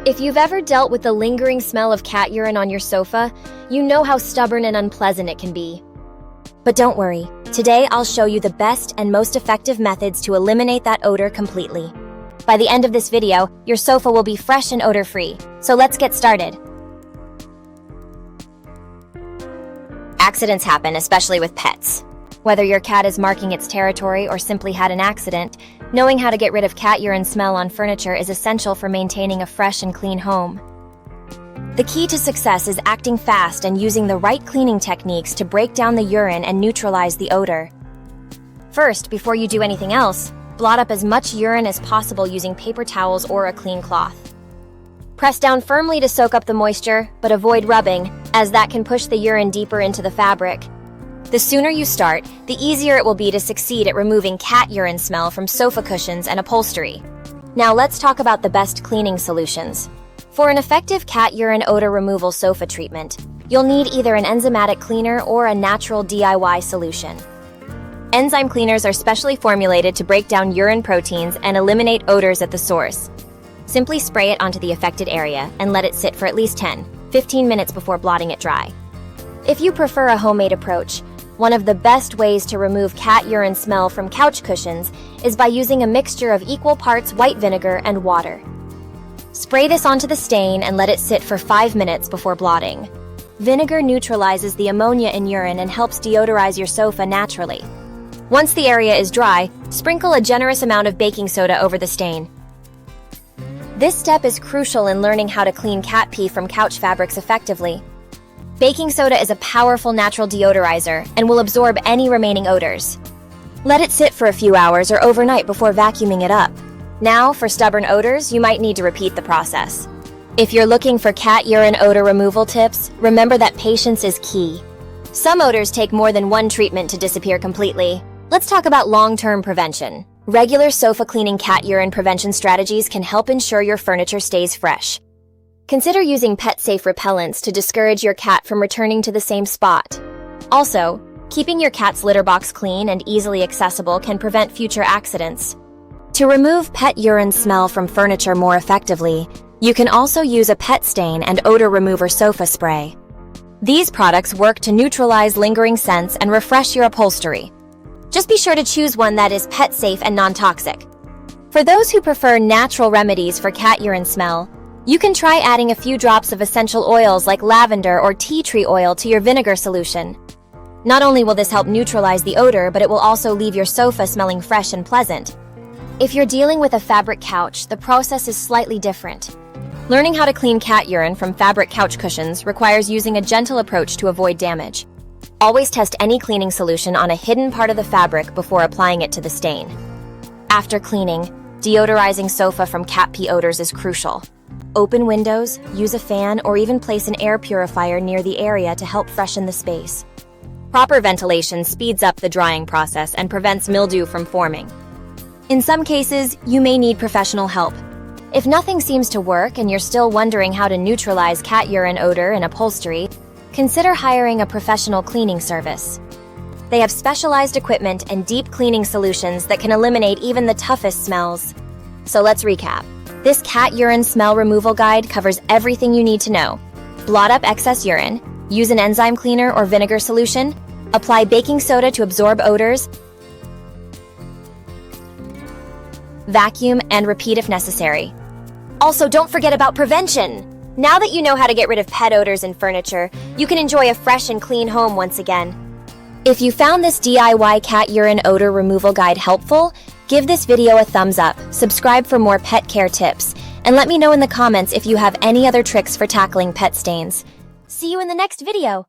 If you've ever dealt with the lingering smell of cat urine on your sofa, you know how stubborn and unpleasant it can be. But don't worry, today I'll show you the best and most effective methods to eliminate that odor completely. By the end of this video, your sofa will be fresh and odor-free. So let's get started. Accidents happen, especially with pets. Whether your cat is marking its territory or simply had an accident, knowing how to get rid of cat urine smell on furniture is essential for maintaining a fresh and clean home. The key to success is acting fast and using the right cleaning techniques to break down the urine and neutralize the odor. First, before you do anything else, blot up as much urine as possible using paper towels or a clean cloth. Press down firmly to soak up the moisture, but avoid rubbing, as that can push the urine deeper into the fabric. The sooner you start, the easier it will be to succeed at removing cat urine smell from sofa cushions and upholstery. Now let's talk about the best cleaning solutions. For an effective cat urine odor removal sofa treatment, you'll need either an enzymatic cleaner or a natural DIY solution. Enzyme cleaners are specially formulated to break down urine proteins and eliminate odors at the source. Simply spray it onto the affected area and let it sit for at least 10-15 minutes before blotting it dry. If you prefer a homemade approach, one of the best ways to remove cat urine smell from couch cushions is by using a mixture of equal parts white vinegar and water. Spray this onto the stain and let it sit for 5 minutes before blotting. Vinegar neutralizes the ammonia in urine and helps deodorize your sofa naturally. Once the area is dry, sprinkle a generous amount of baking soda over the stain. This step is crucial in learning how to clean cat pee from couch fabrics effectively. Baking soda is a powerful natural deodorizer and will absorb any remaining odors. Let it sit for a few hours or overnight before vacuuming it up. Now, for stubborn odors, you might need to repeat the process. If you're looking for cat urine odor removal tips, remember that patience is key. Some odors take more than one treatment to disappear completely. Let's talk about long-term prevention. Regular sofa cleaning cat urine prevention strategies can help ensure your furniture stays fresh. Consider using pet-safe repellents to discourage your cat from returning to the same spot. Also, keeping your cat's litter box clean and easily accessible can prevent future accidents. To remove pet urine smell from furniture more effectively, you can also use a pet stain and odor remover sofa spray. These products work to neutralize lingering scents and refresh your upholstery. Just be sure to choose one that is pet-safe and non-toxic. For those who prefer natural remedies for cat urine smell, you can try adding a few drops of essential oils like lavender or tea tree oil to your vinegar solution. Not only will this help neutralize the odor, but it will also leave your sofa smelling fresh and pleasant. If you're dealing with a fabric couch, the process is slightly different. Learning how to clean cat urine from fabric couch cushions requires using a gentle approach to avoid damage. Always test any cleaning solution on a hidden part of the fabric before applying it to the stain. After cleaning, deodorizing sofa from cat pee odors is crucial. Open windows, use a fan, or even place an air purifier near the area to help freshen the space. Proper ventilation speeds up the drying process and prevents mildew from forming. In some cases, you may need professional help. If nothing seems to work and you're still wondering how to neutralize cat urine odor in upholstery, consider hiring a professional cleaning service. They have specialized equipment and deep cleaning solutions that can eliminate even the toughest smells. So let's recap. This cat urine smell removal guide covers everything you need to know. Blot up excess urine, use an enzyme cleaner or vinegar solution, apply baking soda to absorb odors, vacuum, and repeat if necessary. Also, don't forget about prevention! Now that you know how to get rid of pet odors in furniture, you can enjoy a fresh and clean home once again. If you found this DIY cat urine odor removal guide helpful, give this video a thumbs up, subscribe for more pet care tips, and let me know in the comments if you have any other tricks for tackling pet stains. See you in the next video!